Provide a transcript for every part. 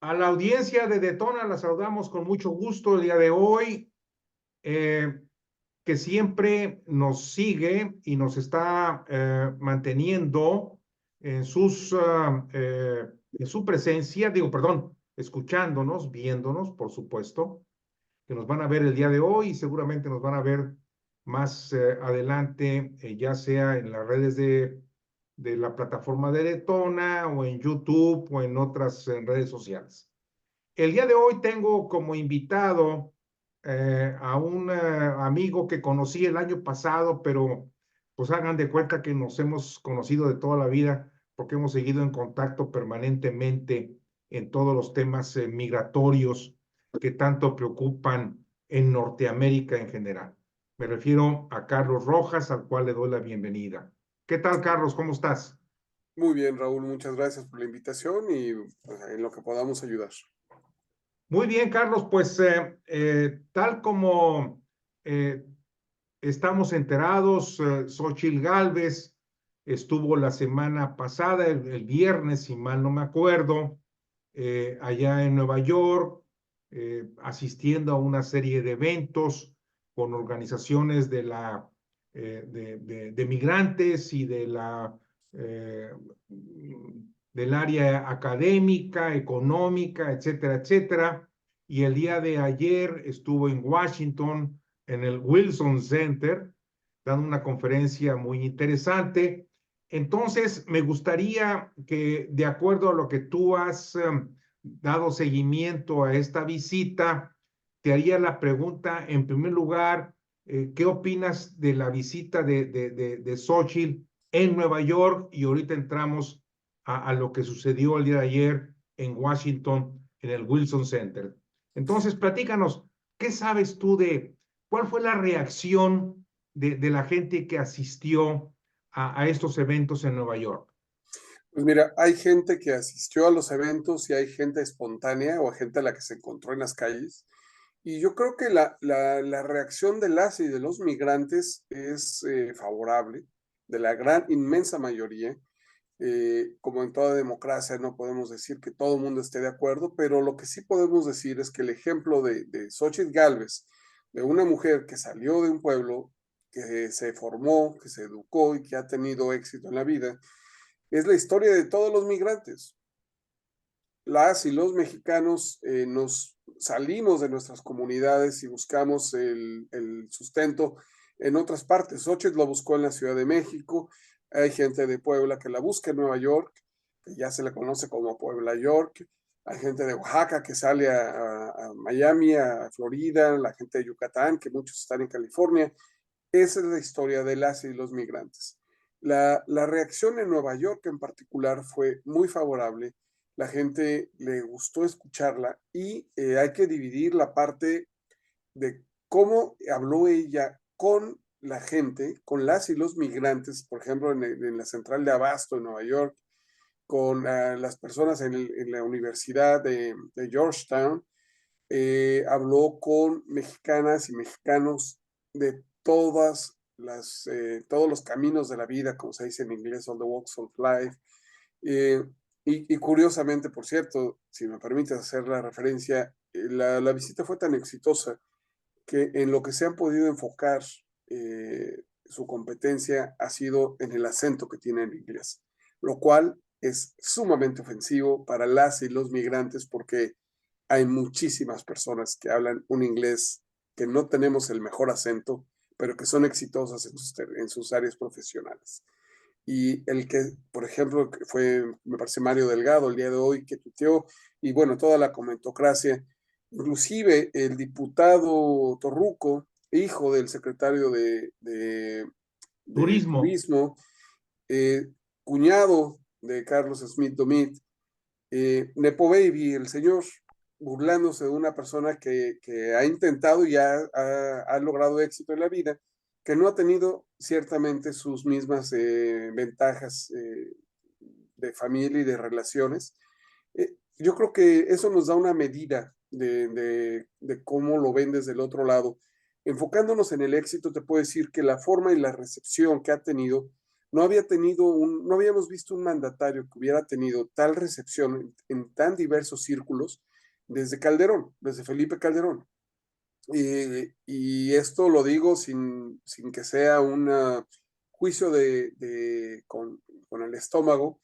A la audiencia de Detona la saludamos con mucho gusto el día de hoy, eh, que siempre nos sigue y nos está manteniendo en en su presencia, digo, perdón, escuchándonos, viéndonos, por supuesto, que nos van a ver el día de hoy y seguramente nos van a ver más adelante, ya sea en las redes de la plataforma de Detona o en YouTube o en otras redes sociales. El día de hoy tengo como invitado a un amigo que conocí el año pasado, pero pues hagan de cuenta que nos hemos conocido de toda la vida porque hemos seguido en contacto permanentemente en todos los temas migratorios que tanto preocupan en Norteamérica en general. Me refiero a Carlos Rojas, al cual le doy la bienvenida. ¿Qué tal, Carlos? ¿Cómo estás? Muy bien, Raúl, muchas gracias por la invitación y pues, en lo que podamos ayudar. Muy bien, Carlos, pues tal como eh, estamos enterados, Xóchitl Gálvez estuvo la semana pasada, el viernes, si mal no me acuerdo, allá en Nueva York, asistiendo a una serie de eventos con organizaciones de migrantes y eh, del área académica, económica, etcétera, etcétera. Y el día de ayer estuvo en Washington, en el Wilson Center, dando una conferencia muy interesante. Entonces, me gustaría que, de acuerdo a lo que tú has dado seguimiento a esta visita, te haría la pregunta, en primer lugar, ¿qué opinas de la visita de Xochitl en Nueva York? Y ahorita entramos a lo que sucedió el día de ayer en Washington, en el Wilson Center. Entonces, platícanos, ¿qué sabes tú cuál fue la reacción de la gente que asistió a estos eventos en Nueva York? Pues mira, hay gente que asistió a los eventos y hay gente espontánea o gente a la que se encontró en las calles. Y yo creo que la reacción de las y de los migrantes es favorable, de la gran, inmensa mayoría. Como en toda democracia, no podemos decir que todo el mundo esté de acuerdo, pero lo que sí podemos decir es que el ejemplo de Xochitl Gálvez, de una mujer que salió de un pueblo, que se formó, que se educó y que ha tenido éxito en la vida, es la historia de todos los migrantes. Las y los mexicanos nos salimos de nuestras comunidades y buscamos el sustento en otras partes. Xochitl lo buscó en la Ciudad de México, hay gente de Puebla que la busca en Nueva York, que ya se le conoce como Puebla York, hay gente de Oaxaca que sale a Miami, a Florida, la gente de Yucatán, que muchos están en California. Esa es la historia de las y los migrantes. La reacción en Nueva York en particular fue muy favorable. La gente le gustó escucharla y hay que dividir la parte de cómo habló ella con la gente, con las y los migrantes, por ejemplo, en la central de Abasto en Nueva York, con las personas en la Universidad de Georgetown, habló con mexicanas y mexicanos de todos los caminos de la vida, como se dice en inglés, all the walks of life. Eh, y curiosamente, por cierto, si me permites hacer la referencia, la visita fue tan exitosa que en lo que se han podido enfocar su competencia ha sido en el acento que tiene en inglés, lo cual es sumamente ofensivo para las y los migrantes porque hay muchísimas personas que hablan un inglés que no tenemos el mejor acento, pero que son exitosas en sus áreas profesionales. Y el que, por ejemplo, que fue, me parece Mario Delgado el día de hoy, que tuiteó, y bueno, toda la comentocracia, inclusive el diputado Torruco, hijo del secretario de Turismo. Turismo, eh, cuñado de Carlos Smith Domit, Nepo Baby, el señor, burlándose de una persona que ha intentado y ha logrado éxito en la vida, que no ha tenido ciertamente sus mismas ventajas de familia y de relaciones. Yo creo que eso nos da una medida de cómo lo ven desde el otro lado. Enfocándonos en el éxito, te puedo decir que la forma y la recepción que ha tenido no habíamos visto un mandatario que hubiera tenido tal recepción en tan diversos círculos desde Calderón, desde Felipe Calderón. Y esto lo digo sin que sea un juicio con el estómago.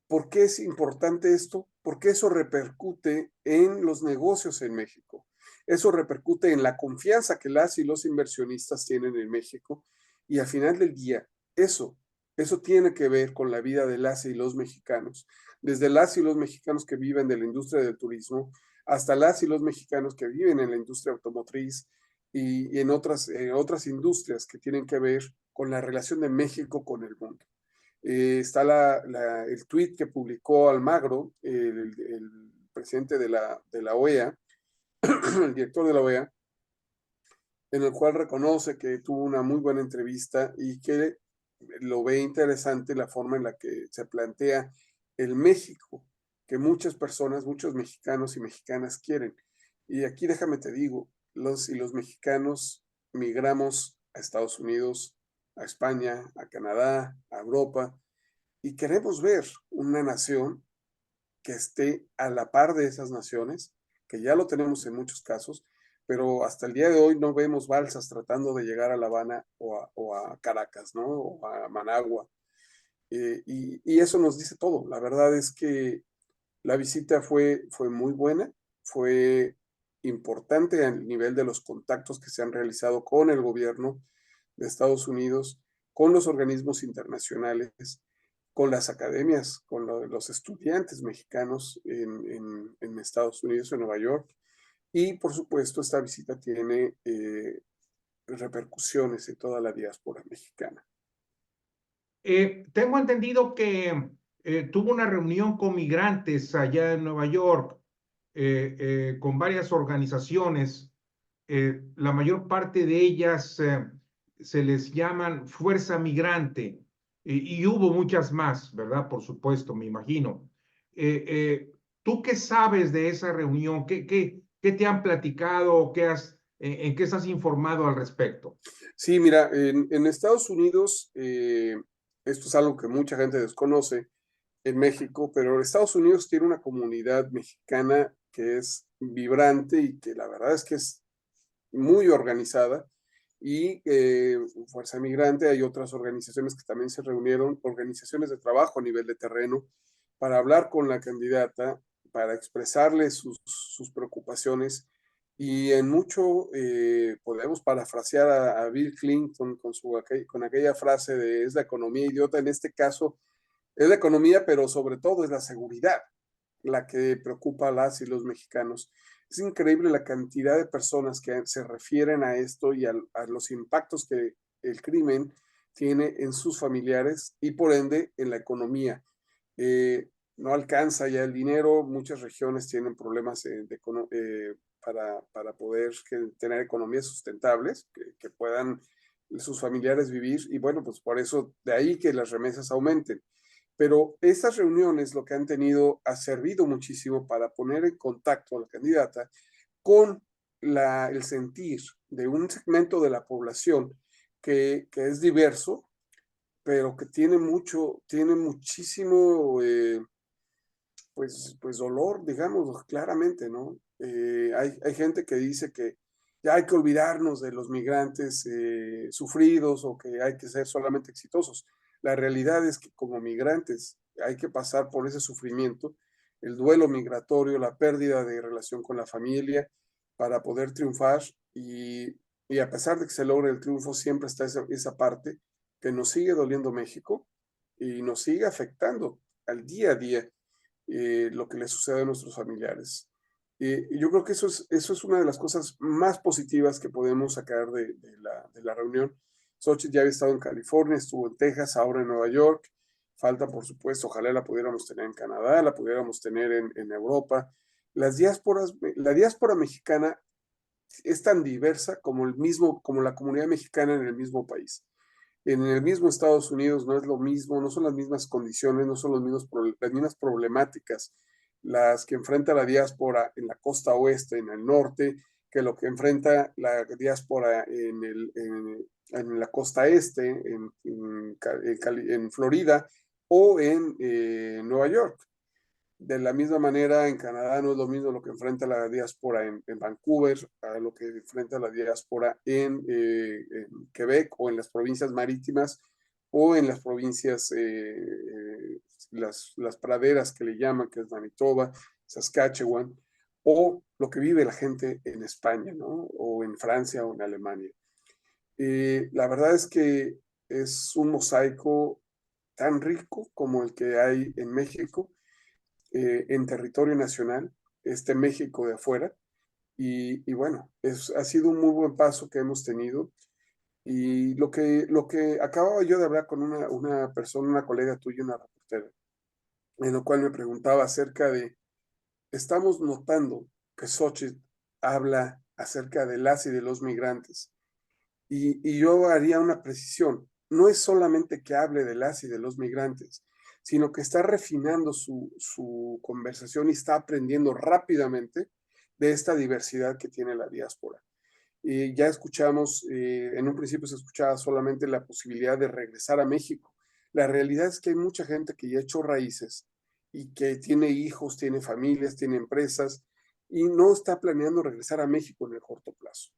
¿Por qué es importante esto? Porque eso repercute en los negocios en México. Eso repercute en la confianza que las y los inversionistas tienen en México. Y al final del día, eso tiene que ver con la vida de las y los mexicanos. Desde las y los mexicanos que viven de la industria del turismo, hasta las y los mexicanos que viven en la industria automotriz y en otras industrias que tienen que ver con la relación de México con el mundo. Está el tuit que publicó Almagro, el presidente de la OEA, el director de la OEA, en el cual reconoce que tuvo una muy buena entrevista y que lo ve interesante la forma en la que se plantea el México, que muchas personas, muchos mexicanos y mexicanas quieren. Y aquí déjame te digo, los mexicanos migramos a Estados Unidos, a España, a Canadá, a Europa, y queremos ver una nación que esté a la par de esas naciones, que ya lo tenemos en muchos casos, pero hasta el día de hoy no vemos balsas tratando de llegar a La Habana o a Caracas, ¿no? O a Managua. Y eso nos dice todo. La verdad es que la visita fue muy buena, fue importante a nivel de los contactos que se han realizado con el gobierno de Estados Unidos, con los organismos internacionales, con las academias, con los estudiantes mexicanos en Estados Unidos, en Nueva York. Y por supuesto, esta visita tiene repercusiones en toda la diáspora mexicana. Tengo entendido que tuvo una reunión con migrantes allá en Nueva York, con varias organizaciones. La mayor parte de ellas se les llaman Fuerza Migrante, y hubo muchas más, ¿verdad? Por supuesto, me imagino. ¿Tú qué sabes de esa reunión? ¿Qué te han platicado? ¿En qué estás informado al respecto? Sí, mira, en Estados Unidos, esto es algo que mucha gente desconoce en México, pero Estados Unidos tiene una comunidad mexicana que es vibrante y que la verdad es que es muy organizada. Y Fuerza Migrante, hay otras organizaciones que también se reunieron, organizaciones de trabajo a nivel de terreno, para hablar con la candidata, para expresarle sus preocupaciones. Y en mucho podemos parafrasear a Bill Clinton con aquella frase de es la economía idiota. En este caso es la economía, pero sobre todo es la seguridad la que preocupa a las y los mexicanos. Es increíble la cantidad de personas que se refieren a esto y a los impactos que el crimen tiene en sus familiares y por ende en la economía. No alcanza ya el dinero, muchas regiones tienen problemas para poder tener economías sustentables, que puedan sus familiares vivir y bueno, pues por eso de ahí que las remesas aumenten. Pero estas reuniones lo que han tenido ha servido muchísimo para poner en contacto a la candidata con el sentir de un segmento de la población que es diverso, pero que tiene muchísimo pues dolor, digamos, claramente, ¿no? Hay gente que dice que ya hay que olvidarnos de los migrantes sufridos o que hay que ser solamente exitosos. La realidad es que como migrantes hay que pasar por ese sufrimiento, el duelo migratorio, la pérdida de relación con la familia para poder triunfar y a pesar de que se logre el triunfo, siempre está esa parte que nos sigue doliendo México y nos sigue afectando al día a día lo que le sucede a nuestros familiares. Yo creo que eso es una de las cosas más positivas que podemos sacar de la reunión. Xochitl ya había estado en California, estuvo en Texas, ahora en Nueva York. Falta, por supuesto, ojalá la pudiéramos tener en Canadá, la pudiéramos tener en Europa. La diáspora mexicana es tan diversa como la comunidad mexicana en el mismo país. En el mismo Estados Unidos no es lo mismo, no son las mismas condiciones, no son las mismas problemáticas las que enfrenta la diáspora en la costa oeste, en el norte, que lo que enfrenta la diáspora en la costa este, en Florida o en Nueva York. De la misma manera, en Canadá no es lo mismo lo que enfrenta la diáspora en Vancouver a lo que enfrenta la diáspora en Quebec o en las provincias marítimas o en las provincias, las praderas que le llaman, que es Manitoba, Saskatchewan, o lo que vive la gente en España, ¿no? O en Francia o en Alemania. La verdad es que es un mosaico tan rico como el que hay en México, en territorio nacional, este México de afuera. Y bueno, ha sido un muy buen paso que hemos tenido. Y lo que acababa yo de hablar con una persona, una colega tuya, una reportera, en lo cual me preguntaba acerca de, estamos notando que Xochitl habla acerca de las y de los migrantes. Y yo haría una precisión. No es solamente que hable de las y de los migrantes, sino que está refinando su conversación y está aprendiendo rápidamente de esta diversidad que tiene la diáspora. Ya escuchamos, en un principio se escuchaba solamente la posibilidad de regresar a México. La realidad es que hay mucha gente que ya ha hecho raíces y que tiene hijos, tiene familias, tiene empresas y no está planeando regresar a México en el corto plazo.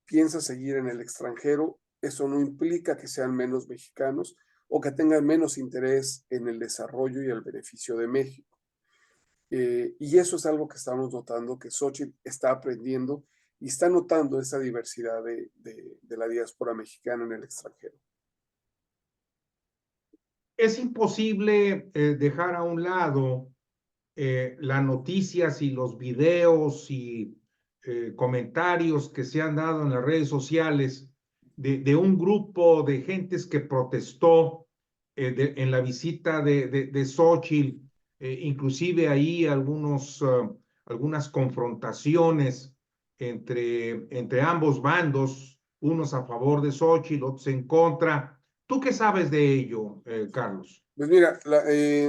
Piensa seguir en el extranjero, eso no implica que sean menos mexicanos o que tengan menos interés en el desarrollo y el beneficio de México. Y eso es algo que estamos notando, que Xochitl está aprendiendo y está notando esa diversidad de la diáspora mexicana en el extranjero. Es imposible dejar a un lado las noticias y los videos y comentarios que se han dado en las redes sociales de un grupo de gentes que protestó en la visita de Xochitl, inclusive ahí algunas confrontaciones entre ambos bandos, unos a favor de Xochitl, otros en contra. ¿Tú qué sabes de ello, Carlos? Pues mira,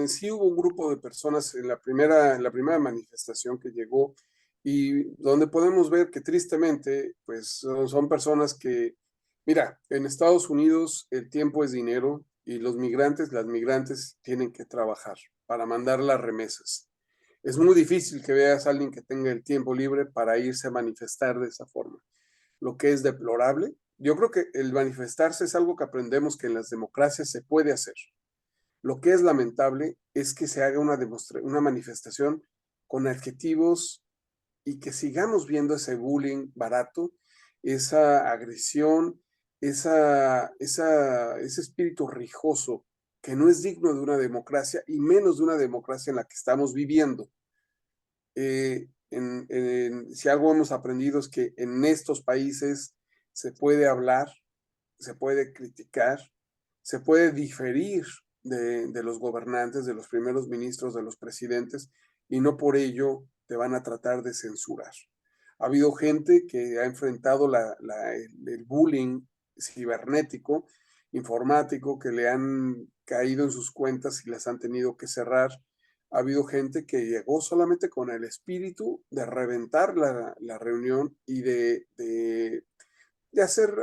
sí hubo un grupo de personas en la primera manifestación que llegó y donde podemos ver que tristemente, pues son personas que, mira, en Estados Unidos el tiempo es dinero y las migrantes tienen que trabajar para mandar las remesas. Es muy difícil que veas a alguien que tenga el tiempo libre para irse a manifestar de esa forma, lo que es deplorable. Yo creo que el manifestarse es algo que aprendemos que en las democracias se puede hacer. Lo que es lamentable es que se haga una manifestación con adjetivos y que sigamos viendo ese bullying barato, esa agresión, ese espíritu rijoso que no es digno de una democracia y menos de una democracia en la que estamos viviendo. Si algo hemos aprendido es que en estos países se puede hablar, se puede criticar, se puede diferir de los gobernantes, de los primeros ministros, de los presidentes, y no por ello te van a tratar de censurar. Ha habido gente que ha enfrentado el bullying cibernético, informático, que le han caído en sus cuentas y las han tenido que cerrar. Ha habido gente que llegó solamente con el espíritu de reventar la reunión y de hacer,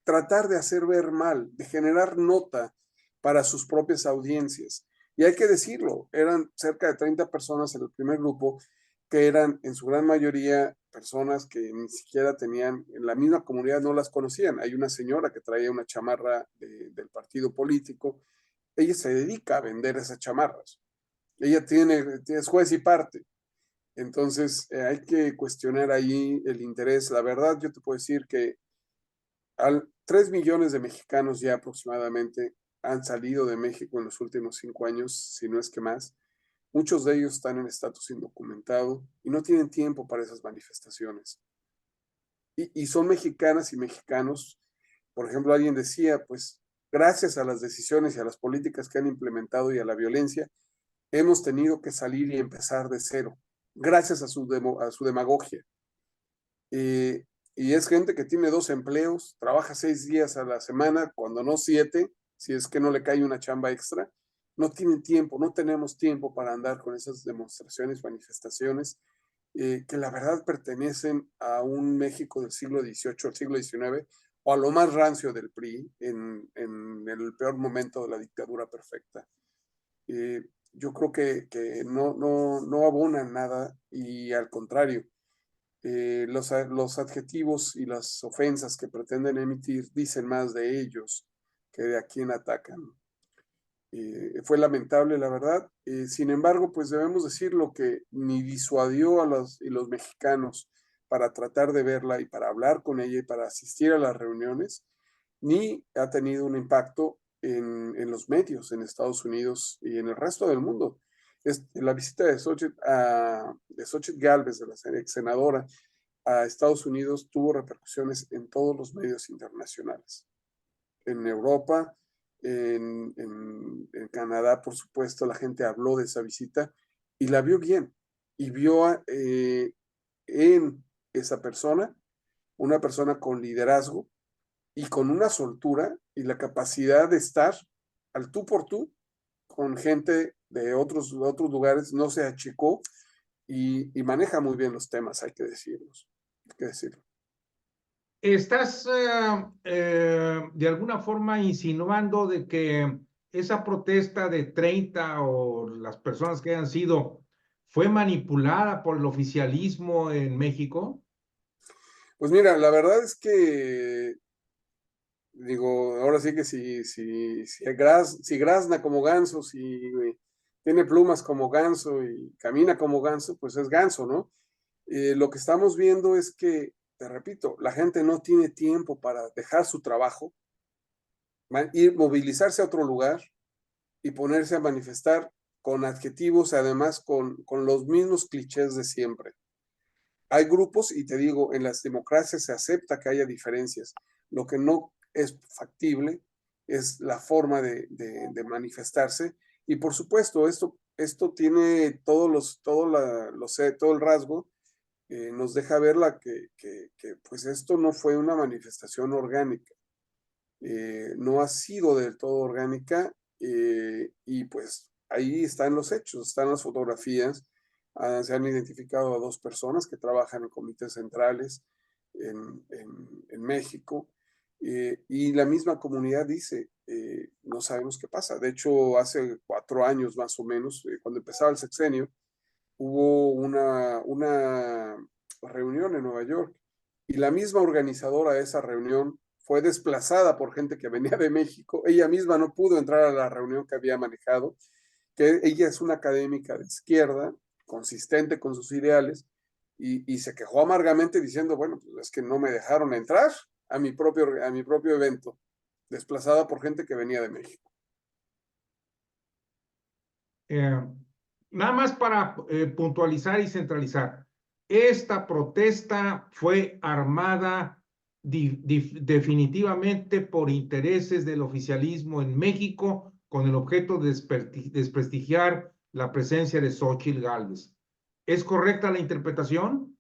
tratar de hacer ver mal, de generar nota para sus propias audiencias. Y hay que decirlo, eran cerca de 30 personas en el primer grupo, que eran en su gran mayoría personas que ni siquiera tenían, en la misma comunidad no las conocían. Hay una señora que traía una chamarra del partido político, ella se dedica a vender esas chamarras. Ella es juez y parte. Entonces hay que cuestionar ahí el interés. La verdad, yo te puedo decir que 3 millones de mexicanos ya aproximadamente han salido de México en los últimos 5 años, si no es que más. Muchos de ellos están en estatus indocumentado y no tienen tiempo para esas manifestaciones. Y son mexicanas y mexicanos. Por ejemplo, alguien decía, pues gracias a las decisiones y a las políticas que han implementado y a la violencia, hemos tenido que salir y empezar de cero, gracias a su demagogia. Y es gente que tiene 2 empleos, trabaja 6 días a la semana, cuando no 7, si es que no le cae una chamba extra. No tienen tiempo, no tenemos tiempo para andar con esas demostraciones, manifestaciones, que la verdad pertenecen a un México del siglo XVIII, al siglo XIX, o a lo más rancio del PRI en el peor momento de la dictadura perfecta. Yo creo que no abonan nada y al contrario, los adjetivos y las ofensas que pretenden emitir dicen más de ellos que de a quién atacan. Fue lamentable, la verdad. Sin embargo, pues debemos decir lo que ni disuadió a los mexicanos para tratar de verla y para hablar con ella y para asistir a las reuniones, ni ha tenido un impacto en los medios en Estados Unidos y en el resto del mundo. La visita de Xochitl Gálvez, de la ex senadora, a Estados Unidos tuvo repercusiones en todos los medios internacionales. En Europa, en Canadá, por supuesto, la gente habló de esa visita y la vio bien. Y vio en esa persona, una persona con liderazgo y con una soltura y la capacidad de estar al tú por tú con gente de otros lugares, no se achicó y maneja muy bien los temas, hay que decirlo. ¿Estás de alguna forma insinuando de que esa protesta de 30 o las personas que hayan sido fue manipulada por el oficialismo en México? Pues mira, la verdad es que digo, ahora sí que si grazna como ganso, si tiene plumas como ganso y camina como ganso, pues es ganso, ¿no? Lo que estamos viendo es que, te repito, la gente no tiene tiempo para dejar su trabajo, ir, movilizarse a otro lugar y ponerse a manifestar con adjetivos, además con los mismos clichés de siempre. Hay grupos, y te digo, en las democracias se acepta que haya diferencias. Lo que no es factible es la forma de manifestarse. Y por supuesto, esto tiene todo el rasgo, nos deja ver que pues esto no fue una manifestación orgánica. No ha sido del todo orgánica y pues ahí están los hechos, están las fotografías. Se han identificado a 2 personas que trabajan en comités centrales en México y la misma comunidad dice, no sabemos qué pasa. De hecho, hace 4 años más o menos, cuando empezaba el sexenio, hubo una reunión en Nueva York y la misma organizadora de esa reunión fue desplazada por gente que venía de México. Ella misma no pudo entrar a la reunión que había manejado, que ella es una académica de izquierda, consistente con sus ideales, y se quejó amargamente diciendo, bueno, pues es que no me dejaron entrar a mi propio evento, desplazada por gente que venía de México. Eh, Nada más para puntualizar y centralizar. Esta protesta fue armada definitivamente por intereses del oficialismo en México con el objeto de desprestigiar la presencia de Xóchitl Gálvez. ¿Es correcta la interpretación?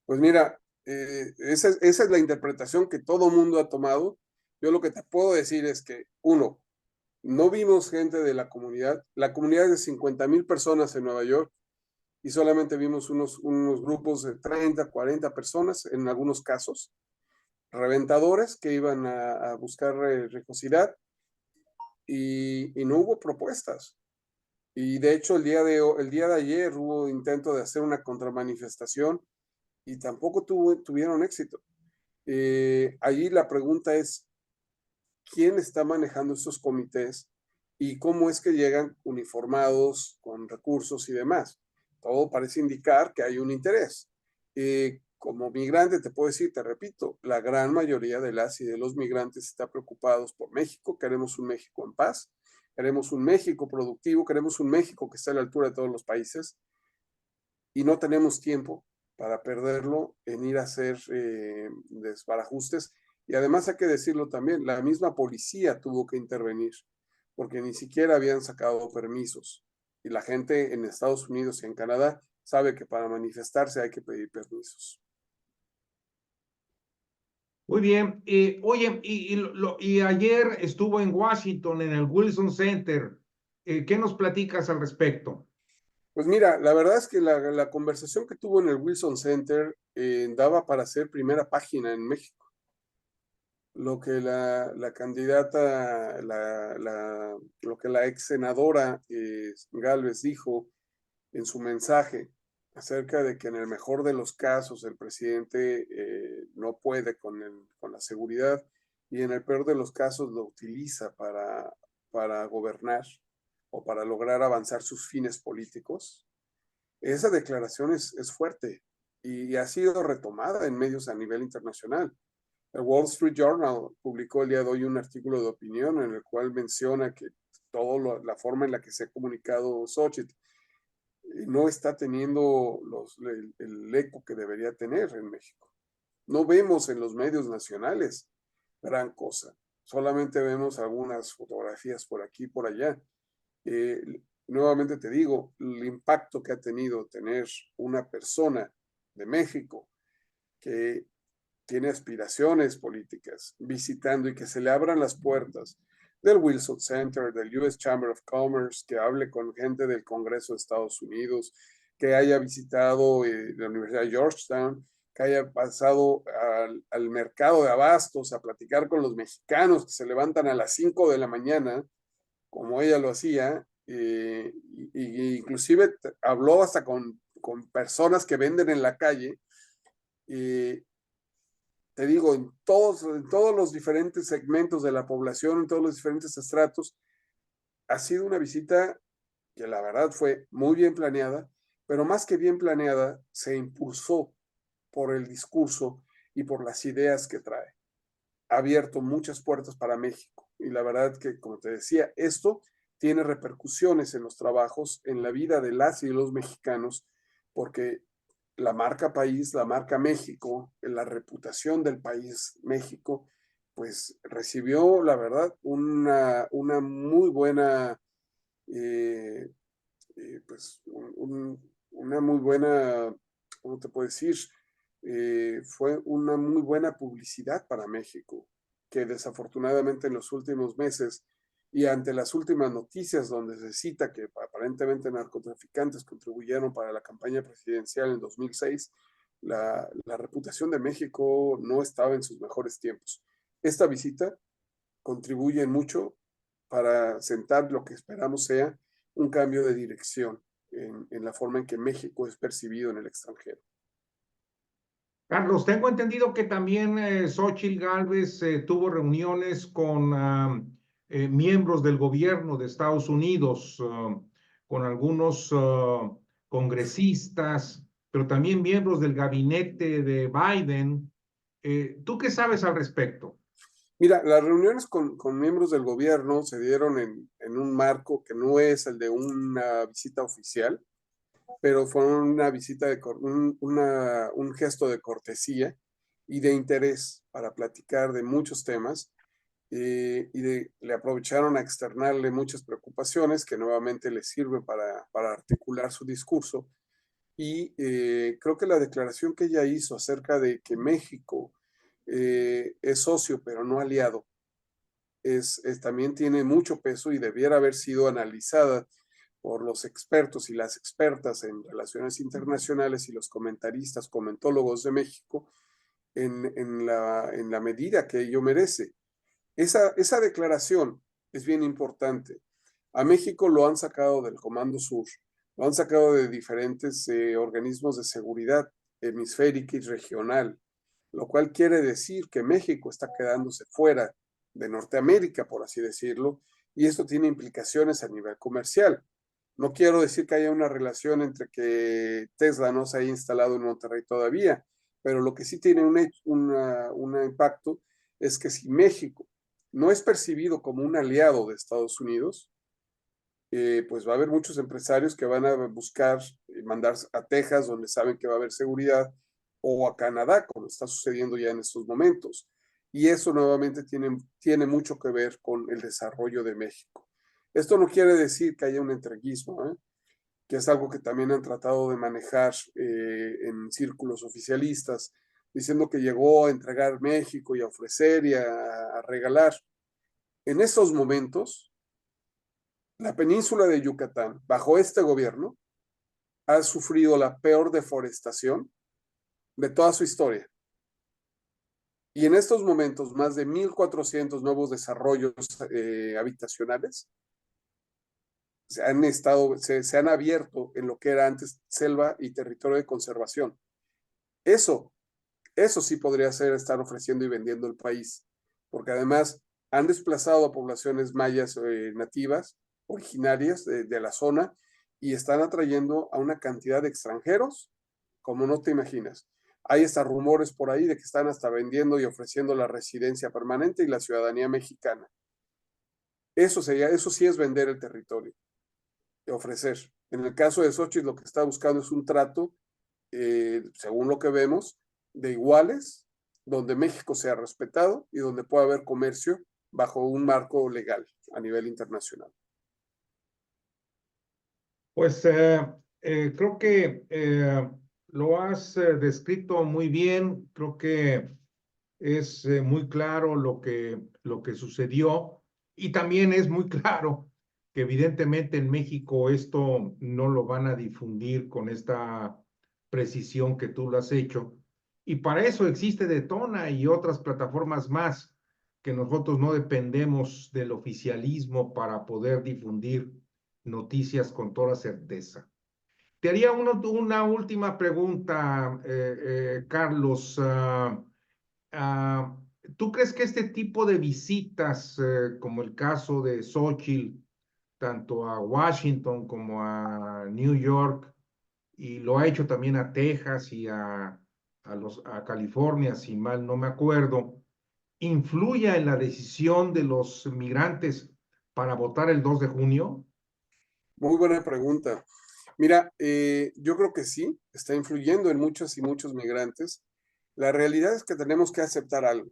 Pues mira, esa es la interpretación que todo mundo ha tomado. Yo lo que te puedo decir es que, uno, no vimos gente de la comunidad. La comunidad es de 50,000 personas en Nueva York y solamente vimos unos grupos de 30, 40 personas en algunos casos, reventadores que iban a buscar rijosidad y no hubo propuestas. Y de hecho el día de ayer hubo intento de hacer una contramanifestación y tampoco tuvieron éxito. Allí la pregunta es, ¿quién está manejando estos comités y cómo es que llegan uniformados con recursos y demás? Todo parece indicar que hay un interés. Como migrante te puedo decir, te repito, la gran mayoría de las y de los migrantes está preocupados por México. Queremos un México en paz, queremos un México productivo, queremos un México que esté a la altura de todos los países y no tenemos tiempo para perderlo en ir a hacer desbarajustes. Y además hay que decirlo también, la misma policía tuvo que intervenir porque ni siquiera habían sacado permisos. Y la gente en Estados Unidos y en Canadá sabe que para manifestarse hay que pedir permisos. Muy bien. Oye, y ayer estuvo en Washington, en el Wilson Center. ¿Qué nos platicas al respecto? Pues mira, la verdad es que la conversación que tuvo en el Wilson Center daba para hacer primera página en México. lo que la candidata, lo que la ex senadora Gálvez dijo en su mensaje acerca de que en el mejor de los casos el presidente no puede con la seguridad y en el peor de los casos lo utiliza para gobernar o para lograr avanzar sus fines políticos. Esa declaración es fuerte y ha sido retomada en medios a nivel internacional. El Wall Street Journal publicó el día de hoy un artículo de opinión en el cual menciona que toda la forma en la que se ha comunicado Xochitl no está teniendo el eco que debería tener en México. No vemos en los medios nacionales gran cosa. Solamente vemos algunas fotografías por aquí y por allá. Nuevamente te digo, el impacto que ha tenido tener una persona de México que tiene aspiraciones políticas visitando y que se le abran las puertas del Wilson Center, del US Chamber of Commerce, que hable con gente del Congreso de Estados Unidos, que haya visitado la Universidad de Georgetown, que haya pasado al mercado de abastos a platicar con los mexicanos que se levantan a las 5 de la mañana, como ella lo hacía, inclusive habló hasta con personas que venden en la calle. Te digo, en todos los diferentes segmentos de la población, en todos los diferentes estratos, ha sido una visita que la verdad fue muy bien planeada, pero más que bien planeada, se impulsó por el discurso y por las ideas que trae. Ha abierto muchas puertas para México y la verdad que, como te decía, esto tiene repercusiones en los trabajos, en la vida de las y los mexicanos, porque la marca país, la marca México, la reputación del país México, pues recibió, la verdad, una muy buena, pues una muy buena, ¿cómo te puedo decir? Fue una muy buena publicidad para México, que desafortunadamente en los últimos meses y ante las últimas noticias donde se cita que aparentemente narcotraficantes contribuyeron para la campaña presidencial en 2006, la reputación de México no estaba en sus mejores tiempos. Esta visita contribuye mucho para sentar lo que esperamos sea un cambio de dirección en la forma en que México es percibido en el extranjero. Carlos, tengo entendido que también Xóchitl Gálvez tuvo reuniones con miembros del gobierno de Estados Unidos, con algunos congresistas, pero también miembros del gabinete de Biden. ¿Tú qué sabes al respecto? Mira, las reuniones con miembros del gobierno se dieron en un marco que no es el de una visita oficial, pero fue una visita un gesto de cortesía y de interés para platicar de muchos temas le aprovecharon a externarle muchas preocupaciones que nuevamente le sirven para articular su discurso. Y creo que la declaración que ella hizo acerca de que México es socio pero no aliado, también tiene mucho peso y debiera haber sido analizada por los expertos y las expertas en relaciones internacionales y los comentaristas, comentólogos de México en la medida que ello merece. Esa declaración es bien importante. A México lo han sacado del Comando Sur, lo han sacado de diferentes organismos de seguridad hemisférica y regional, lo cual quiere decir que México está quedándose fuera de Norteamérica, por así decirlo, y esto tiene implicaciones a nivel comercial. No quiero decir que haya una relación entre que Tesla no se haya instalado en Monterrey todavía, pero lo que sí tiene un impacto es que si México no es percibido como un aliado de Estados Unidos, pues va a haber muchos empresarios que van a buscar mandar a Texas, donde saben que va a haber seguridad, o a Canadá, como está sucediendo ya en estos momentos. Y eso nuevamente tiene mucho que ver con el desarrollo de México. Esto no quiere decir que haya un entreguismo, que es algo que también han tratado de manejar en círculos oficialistas, diciendo que llegó a entregar México y a ofrecer y a regalar. En estos momentos, la península de Yucatán, bajo este gobierno, ha sufrido la peor deforestación de toda su historia. Y en estos momentos, más de 1,400 nuevos desarrollos habitacionales se han abierto en lo que era antes selva y territorio de conservación. Eso, eso sí podría ser estar ofreciendo y vendiendo el país, porque además han desplazado a poblaciones mayas nativas, originarias de la zona, y están atrayendo a una cantidad de extranjeros como no te imaginas. Hay hasta rumores por ahí de que están hasta vendiendo y ofreciendo la residencia permanente y la ciudadanía mexicana. Eso sí es vender el territorio, de ofrecer. En el caso de Xochitl, lo que está buscando es un trato, según lo que vemos, de iguales, donde México sea respetado y donde pueda haber comercio bajo un marco legal a nivel internacional. Pues creo que lo has descrito muy bien, creo que es muy claro lo que sucedió y también es muy claro que evidentemente en México esto no lo van a difundir con esta precisión que tú lo has hecho. Y para eso existe Detona y otras plataformas más que nosotros no dependemos del oficialismo para poder difundir noticias con toda certeza. Te haría una última pregunta, Carlos. Ah, ¿Tú crees que este tipo de visitas, como el caso de Xochitl, tanto a Washington como a New York, y lo ha hecho también a Texas y a California, si mal no me acuerdo, influya en la decisión de los migrantes para votar el 2 de junio? Muy buena pregunta. Mira, yo creo que sí, está influyendo en muchos y muchos migrantes. La realidad es que tenemos que aceptar algo.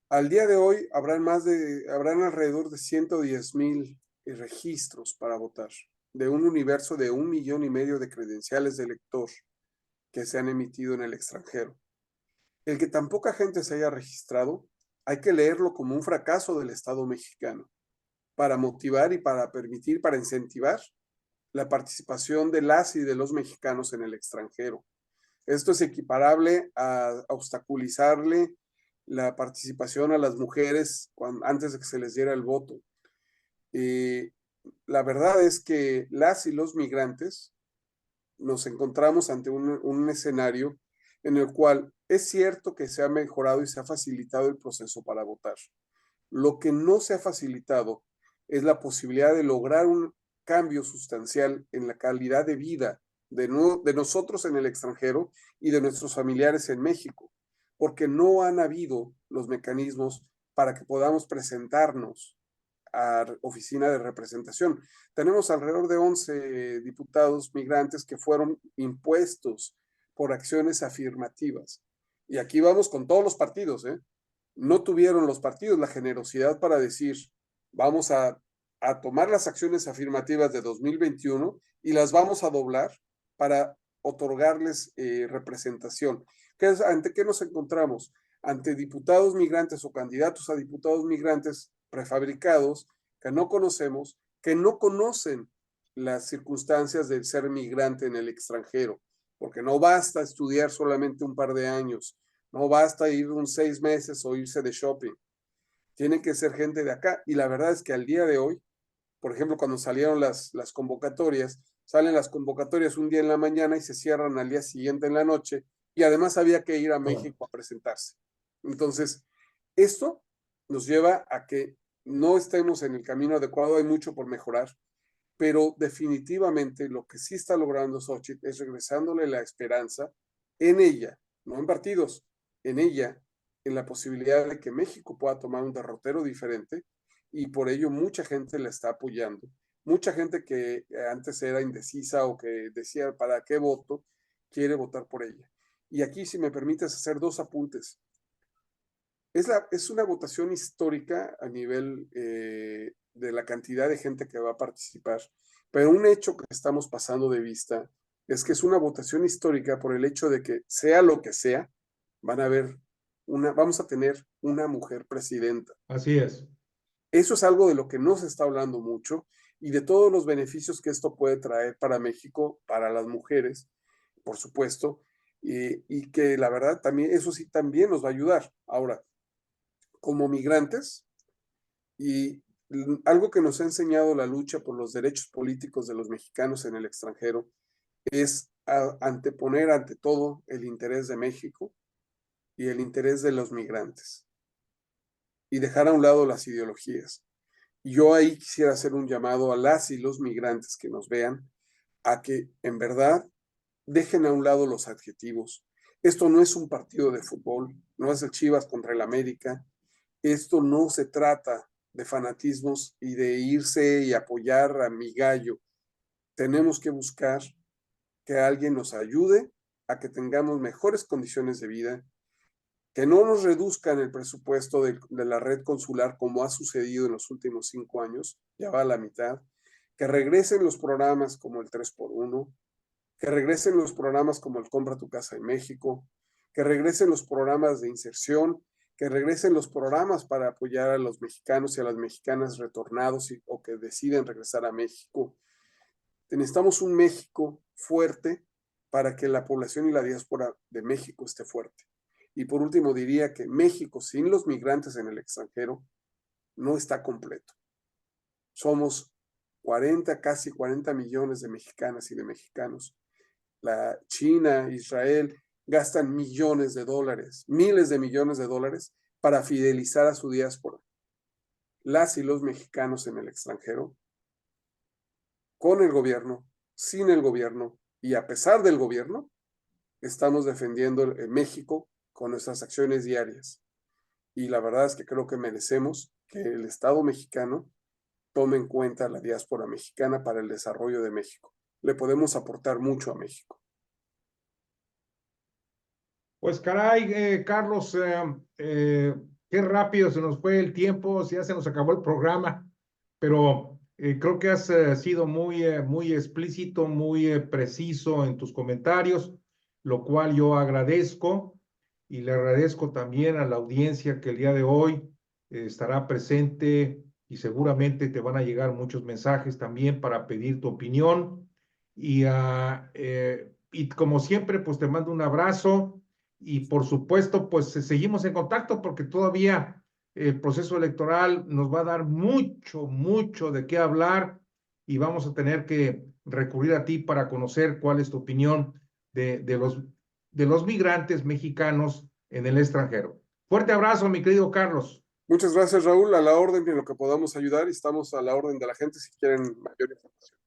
Al día de hoy habrán alrededor de 110,000 registros para votar, de un universo de 1,5 millones de credenciales de elector que se han emitido en el extranjero. El que tan poca gente se haya registrado, hay que leerlo como un fracaso del Estado mexicano para motivar y para permitir, para incentivar la participación de las y de los mexicanos en el extranjero. Esto es equiparable a obstaculizarle la participación a las mujeres antes de que se les diera el voto. Eh, la verdad es que las y los migrantes nos encontramos ante un escenario en el cual es cierto que se ha mejorado y se ha facilitado el proceso para votar. Lo que no se ha facilitado es la posibilidad de lograr un cambio sustancial en la calidad de vida de nosotros en el extranjero y de nuestros familiares en México, porque no han habido los mecanismos para que podamos presentarnos a oficina de representación. Tenemos alrededor de 11 diputados migrantes que fueron impuestos por acciones afirmativas. Y aquí vamos con todos los partidos, ¿eh? No tuvieron los partidos la generosidad para decir, vamos a tomar las acciones afirmativas de 2021 y las vamos a doblar para otorgarles representación. ¿Ante qué nos encontramos? Ante diputados migrantes o candidatos a diputados migrantes prefabricados que no conocemos, que no conocen las circunstancias del ser migrante en el extranjero, porque no basta estudiar solamente un par de años, no basta ir 6 meses o irse de shopping, tiene que ser gente de acá. Y la verdad es que al día de hoy, por ejemplo, cuando salieron las convocatorias, salen las convocatorias un día en la mañana y se cierran al día siguiente en la noche, y además había que ir a México a presentarse. Entonces, esto nos lleva a que no estemos en el camino adecuado, hay mucho por mejorar, pero definitivamente lo que sí está logrando Xochitl es regresándole la esperanza en ella, no en partidos, en ella, en la posibilidad de que México pueda tomar un derrotero diferente, y por ello mucha gente la está apoyando. Mucha gente que antes era indecisa o que decía para qué voto, quiere votar por ella. Y aquí, si me permites hacer 2 apuntes. Es una votación histórica a nivel de la cantidad de gente que va a participar, pero un hecho que estamos pasando de vista es que es una votación histórica por el hecho de que sea lo que sea, vamos a tener una mujer presidenta. Así es. Eso es algo de lo que no se está hablando mucho, y de todos los beneficios que esto puede traer para México, para las mujeres, por supuesto, y que la verdad también, eso sí también nos va a ayudar. Ahora, como migrantes, y algo que nos ha enseñado la lucha por los derechos políticos de los mexicanos en el extranjero es anteponer ante todo el interés de México y el interés de los migrantes y dejar a un lado las ideologías. Y yo ahí quisiera hacer un llamado a las y los migrantes que nos vean a que en verdad dejen a un lado los adjetivos. Esto no es un partido de fútbol, no es el Chivas contra el América. Esto no se trata de fanatismos y de irse y apoyar a mi gallo. Tenemos que buscar que alguien nos ayude a que tengamos mejores condiciones de vida, que no nos reduzcan el presupuesto de la red consular como ha sucedido en los últimos 5 años, ya va a la mitad, que regresen los programas como el 3x1, que regresen los programas como el Compra tu Casa en México, que regresen los programas de inserción, que regresen los programas para apoyar a los mexicanos y a las mexicanas retornados o que deciden regresar a México. Necesitamos un México fuerte para que la población y la diáspora de México esté fuerte. Y por último diría que México sin los migrantes en el extranjero no está completo. Somos 40, casi 40 millones de mexicanas y de mexicanos. La China, Israel gastan millones de dólares, miles de millones de dólares para fidelizar a su diáspora. Las y los mexicanos en el extranjero, con el gobierno, sin el gobierno y a pesar del gobierno, estamos defendiendo México con nuestras acciones diarias. Y la verdad es que creo que merecemos que el Estado mexicano tome en cuenta la diáspora mexicana para el desarrollo de México. Le podemos aportar mucho a México. Pues caray, Carlos, qué rápido se nos fue el tiempo, ya se nos acabó el programa, pero creo que has sido muy explícito, muy preciso en tus comentarios, lo cual yo agradezco y le agradezco también a la audiencia que el día de hoy estará presente y seguramente te van a llegar muchos mensajes también para pedir tu opinión y como siempre, pues te mando un abrazo. Y por supuesto, pues seguimos en contacto porque todavía el proceso electoral nos va a dar mucho de qué hablar y vamos a tener que recurrir a ti para conocer cuál es tu opinión de los migrantes mexicanos en el extranjero. Fuerte abrazo, mi querido Carlos. Muchas gracias, Raúl. A la orden de lo que podamos ayudar y estamos a la orden de la gente si quieren mayor información.